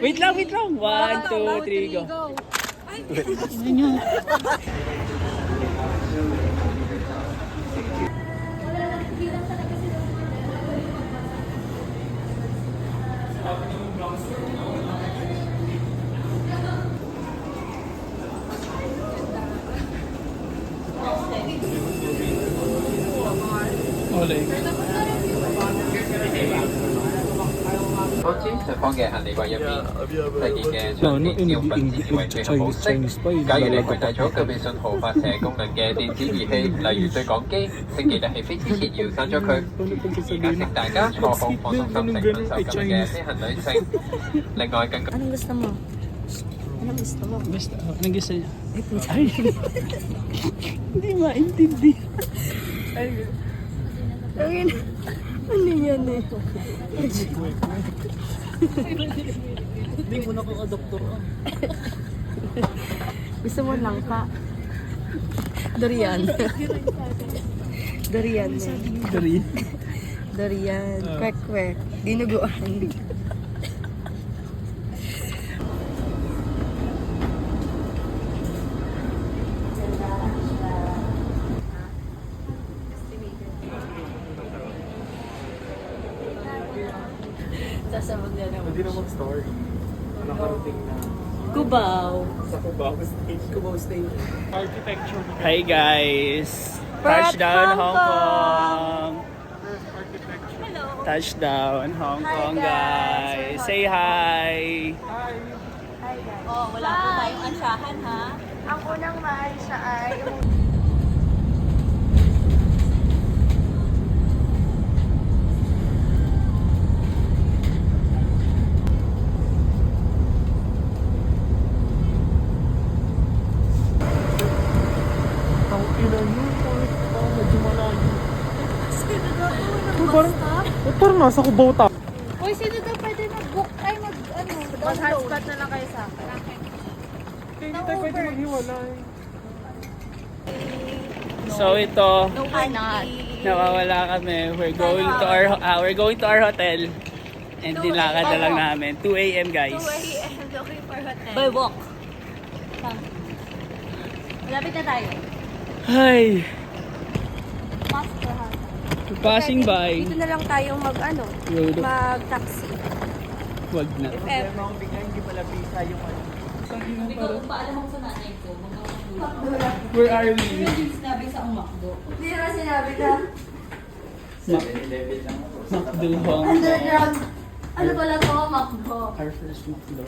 Wait lang, wait lang. 1, 2, 3, go. Ay, Olay. 當知上方嘅行李櫃入邊，細件嘅相機照品指示為飛行模式。假如你攜帶咗具備信號發射功能嘅電子儀器，例如對講機，請記得起飛之前要刪咗佢。而家請大家坐好放鬆心情，享受今日嘅飛行旅程。另外更加 anong gusto mo? Anong gusto mo? Basta, anong gusto niya? Ay, hindi maintindi. Ayun. Ano yan eh? Hindi mo na kung doktor ah. Gusto mo lang ka? Durian. Durian eh. Dari. Durian. Kwek-kwek. Dinuguan. Sasabog na naman. Hindi naman story. Nakarating na Cubao. sa Cubao Stage. Cubao State. Architecture. Hi guys! We're at Touchdown Hong Hong Kong! Architecture. Hello. Touchdown Hong Hi, Kong guys. guys! Say hi! Hi! Hi guys. Oh, wala po tayong ansahan ha. Ang unang mahal siya ay Ang ina nyo. Medyo malayo. Parang nasa Cubao ta. Uy, sino daw pwede mag-book? Ay, mag-hotspot na lang kayo sa akin. Hindi tayo pwede maghiwalay. So ito, No, we're not. nawawala kami. We're going to our hotel. And nilakad na lang namin. 2 a.m. guys. 2 a.m. looking for hotel. By walk. Malapit na tayo. Hi! Pass for house. Passing by. Dito na lang tayong mag-taxi. Wag na. If ever. Ikaw, kung paalam mo sa nanay ko, Where are we? sinabi sa umakdo. Hindi naman sinabi na. McDo Hong Kong. Underground. Ano pala to? Makbo. Our first McDo.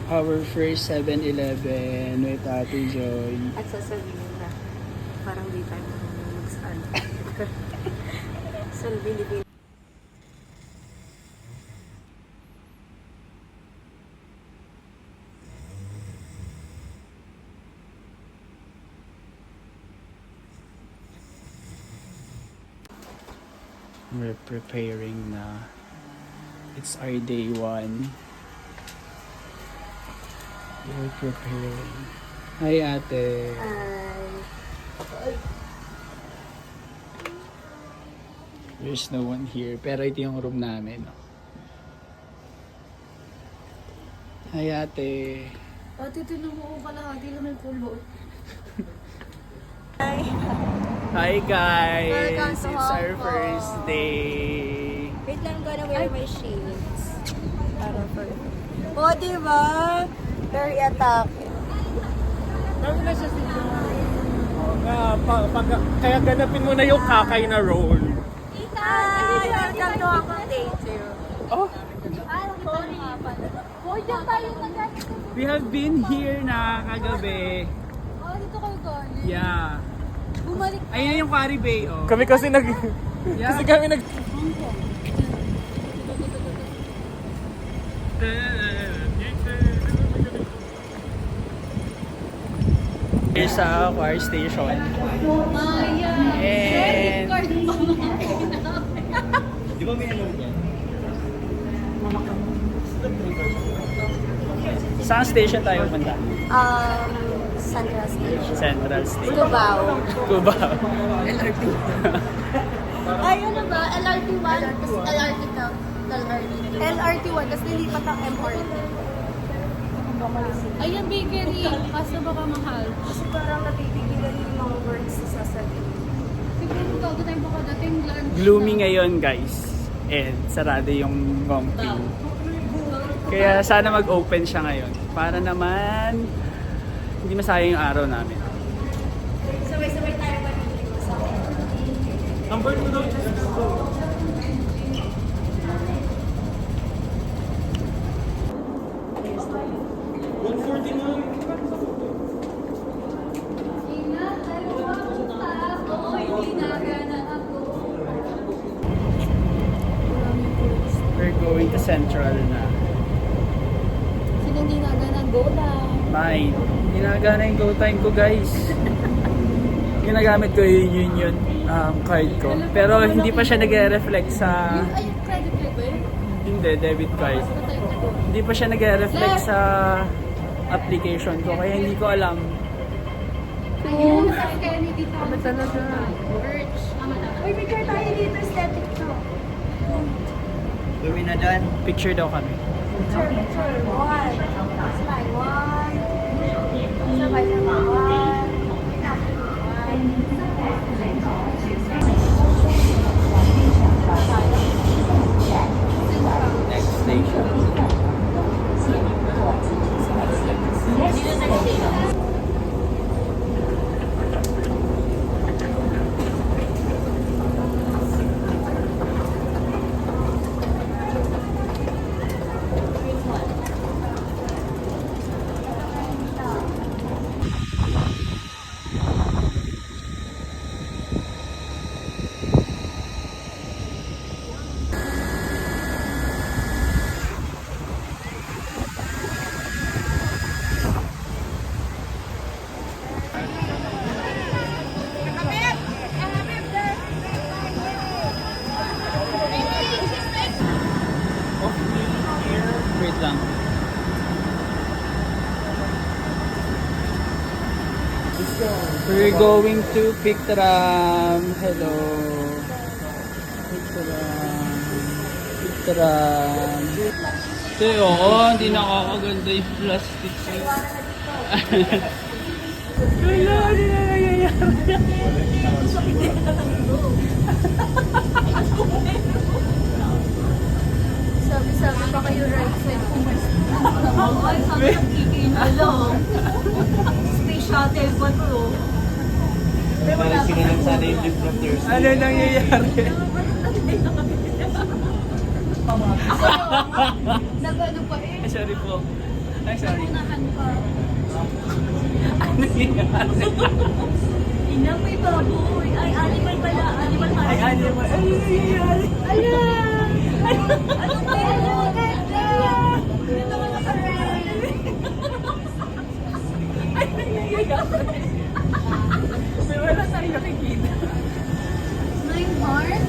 Our first 7-Eleven with Ate Joy. At sasabihin na, parang di tayo mag-saan. Sa Bilibili. We're preparing na. It's our day 1. We're preparing. Hi ate. There's no one here. Pero ito yung room namin. Hi ate. Ate, tinong mo ko pala. Hindi naman kulot. Hi guys. Welcome It's to our Hong Kong. first day. Wait lang, I'm gonna wear my shades. Para for... O, diba? Very attacking. Kaya ganapin mo na yung kakay na roll. Hi! Welcome to Hong Kong Day 2. Oh, Sorry. Boy, dyan tayo nag- We have been here na kagabi. Oh, dito kayo galing. Yeah. Bumalik. Ayun na yung Quarry Bay, oh. kami kasi Yeah. kasi kami nag Here's sa Quarry Station. And Di ba may ano yan? saan station tayo punta? Central Station. Central Station. Cubao. Cubao. LRT. Ay, ano ba? LRT 1, LRT 2. LRT1, tapos nilipat ang MRT. Ayan, bakery. Kaso baka mahal. Kasi parang napipigilan yung mga works sa sasabihin. Siguro bago tayo makadating lunch. Gloomy ngayon guys. And sarado yung Gongping. Kaya sana mag-open siya ngayon. Para naman hindi masayang yung araw namin. Sabay-sabay tayo ba sa Number 2 daw. We're going to Central na. Sinong ginagana? Go lang. Mine. Ginagana yung go time ko guys. Ginagamit ko yung union card ko. Pero hindi pa siya nag-reflect sa... Ay, yung credit card ba yun? Hindi, debit card. Basta tayo na go. Hindi pa siya nag-reflect sa application ko. Kaya hindi ko alam. Ayun, kaya ni dito. Ano talaga? Merch. Uy, picture tayo dito, aesthetic to. Gawin na dyan. Picture daw kami. Picture. One. Slide. One. Sabay na one. Next station. Wait lang. We're going to Pictram. Hello. Pictram. Ito oo, hindi nakakaganda yung plastic. Wala, hindi na nangyayari. Sabi pa kayo right side. Ay, sabi ng kikinalo. Space shuttle pa to. Parang sinunod sana yung lift from Thursday. Ano nangyayari? Nagano pa eh. Ay, sorry po. Ay, sorry. Unahan pa. Ano nangyayari? Ina, may baboy. Ay, animal pala. Animal pala. Ay, animal. Ay, nangyayari. Ayan! Ano ba yan? Ganda! Ito ka nakaray. Ay, nangyayari. May wala tayo nakikita. Nine heart?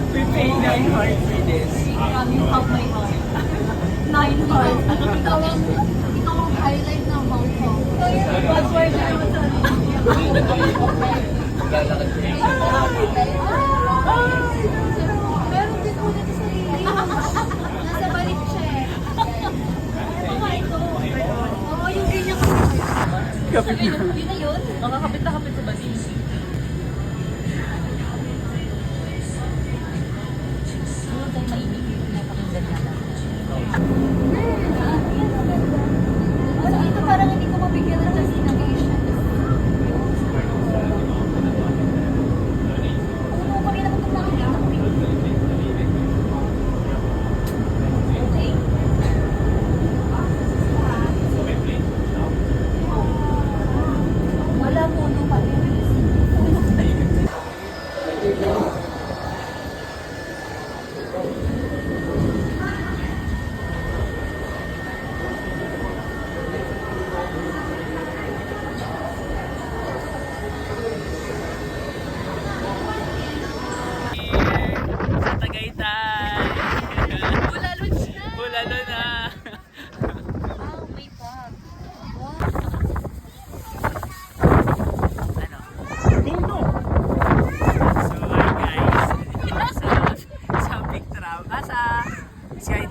We pay 9 heart for this. You have my heart. Nine heart. Ikaw ang highlight ng Hong Kong. Password na naman sa meron din ulit sa sarili. Nasa balik siya eh. Mga ito. Oo, yung ganyan ko. Kapit na. Yun na yun? Makakapit na kapit sa balik. Ito parang hindi ko mabigyan ng destination. Ano ko rin ako nakikita ko. Okay. Wala po nung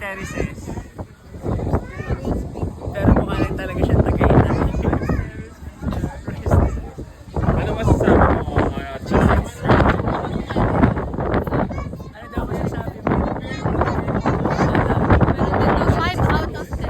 Nereses. Pero mukha lang talaga siya Tagaytay. Ano masasabi mo, Jesus? Ano daw masasabi mo? 5 out of 10.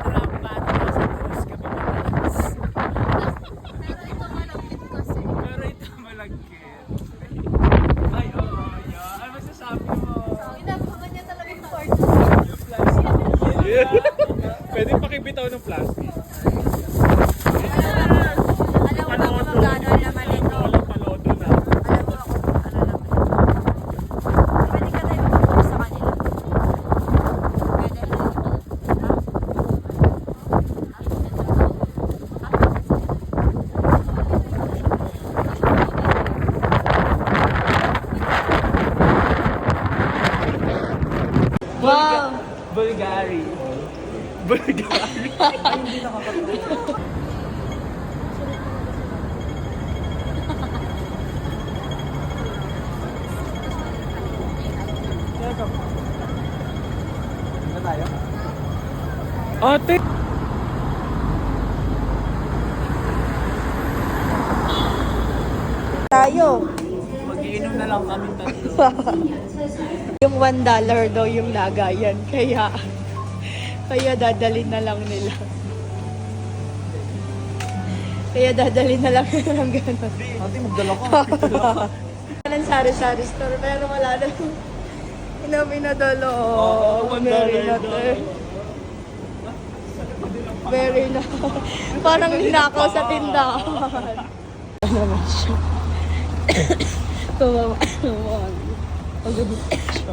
Trump battle sa Cruz ka pa matalas. Pero ito malapit kasi. Pero ito malagkit. Ay, oo, yeah. Ano masasabi mo? Inabangan niya talaga yung part. Yung plastic. Pwede pakibitaw ng plastic. Alam mo ba kung magkano ang laman nito? Walang paloto na. Alam mo ako kung ano laman nito? Pwede ka tayo mag sa kanila. Pwede. Wow! Bulgari. Bulgari. Ate! Tayo. Mag-iinom na lang kami tatlo. Yung $1 daw yung lagayan. Kaya dadalhin na lang nila. Kaya dadalhin na lang nila ng gano'n. Ate, magdala ka. Ng sari-sari store, pero wala na. Pinadalo. $1 Very na. Very na. Parang ninakaw sa tindahan. Ano naman siya? Tumawa. Pagod siya.